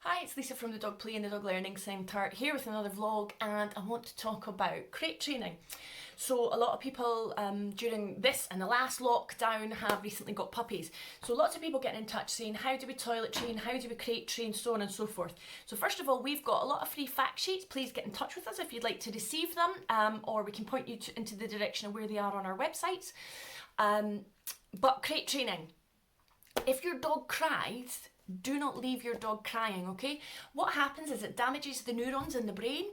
Hi, it's Lisa from the Dog Play and the Dog Learning Centre here with another vlog, and I want to talk about crate training. So a lot of people during this and the last lockdown have recently got puppies. So lots of people getting in touch saying, how do we toilet train, how do we crate train, so on and so forth. So first of all, we've got a lot of free fact sheets. Please get in touch with us if you'd like to receive them, or we can point you into the direction of where they are on our websites. But crate training. If your dog cries, do not leave your dog crying, okay? What happens is it damages the neurons in the brain,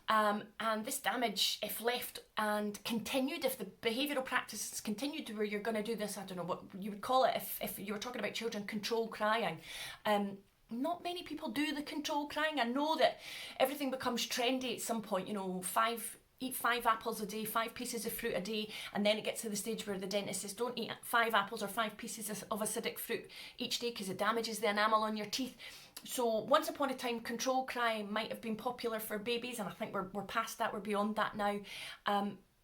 and this damage, if left and continued, if the behavioural practices continued to where you're going to do this, I don't know what you would call it if you were talking about children, control crying. Not many people do the control crying. I know that everything becomes trendy at some point, eat 5 apples a day, 5 pieces of fruit a day, and then it gets to the stage where the dentist says don't eat 5 apples or 5 pieces of acidic fruit each day because it damages the enamel on your teeth. So once upon a time, control crying might have been popular for babies, and I think we're past that, we're beyond that now.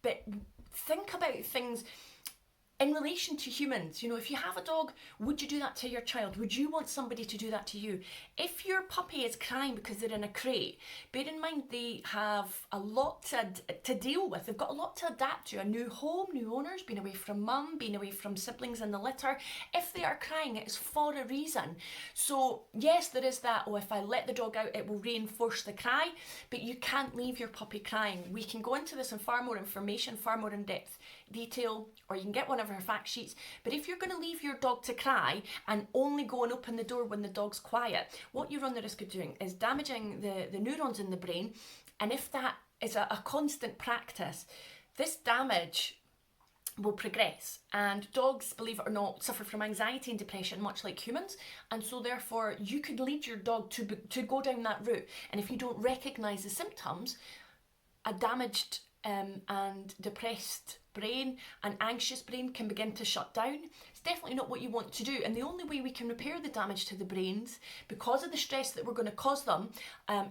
But think about things in relation to humans. If you have a dog, would you do that to your child? Would you want somebody to do that to you? If your puppy is crying because they're in a crate, bear in mind they have a lot to deal with. They've got a lot to adapt to. A new home, new owners, being away from mum, being away from siblings in the litter. If they are crying, it's for a reason. So yes, there is that, if I let the dog out, it will reinforce the cry, but you can't leave your puppy crying. We can go into this in far more information, far more in-depth detail, or you can get one of our fact sheets. But if you're going to leave your dog to cry and only go and open the door when the dog's quiet, what you run the risk of doing is damaging the neurons in the brain. And if that is a constant practice, this damage will progress, and dogs, believe it or not, suffer from anxiety and depression much like humans, and so therefore you could lead your dog to go down that route. And if you don't recognise the symptoms, a damaged and depressed brain, an anxious brain can begin to shut down. It's definitely not what you want to do, and the only way we can repair the damage to the brains because of the stress that we're going to cause them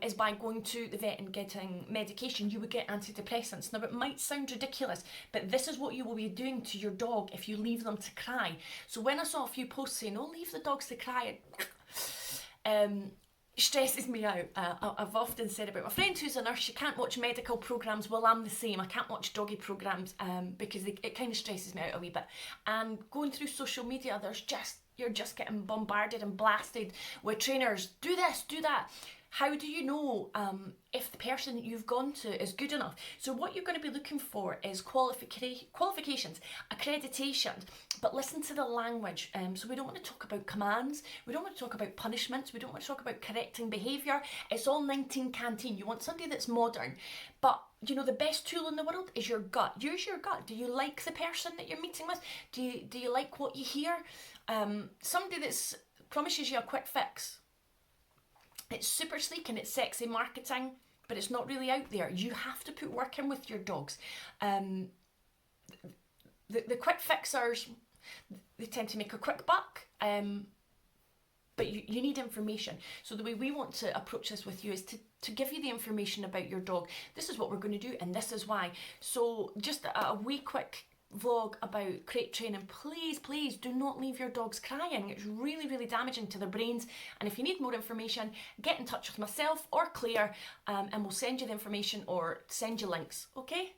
is by going to the vet and getting medication. You would get antidepressants. Now, it might sound ridiculous, but this is what you will be doing to your dog if you leave them to cry. So when I saw a few posts saying, oh, leave the dogs to cry, stresses me out. I've often said about my friend who's a nurse, she can't watch medical programmes. Well, I'm the same. I can't watch doggy programmes because it kind of stresses me out a wee bit. And going through social media, you're just getting bombarded and blasted with trainers. Do this, do that. How do you know if the person that you've gone to is good enough? So what you're going to be looking for is qualifications, accreditation, but listen to the language. So we don't want to talk about commands, we don't want to talk about punishments, we don't want to talk about correcting behaviour. It's all 19 canteen. You want somebody that's modern, but the best tool in the world is your gut. Use your gut. Do you like the person that you're meeting with? Do you like what you hear? Somebody that promises you a quick fix. It's super sleek and it's sexy marketing, but it's not really out there. You have to put work in with your dogs. The quick fixers, they tend to make a quick buck, but you need information. So the way we want to approach this with you is to give you the information about your dog. This is what we're going to do, and this is why. So just a wee quick vlog about crate training. Please do not leave your dogs crying. It's really, really damaging to their brains. And if you need more information, get in touch with myself or Claire, and we'll send you the information or send you links, okay?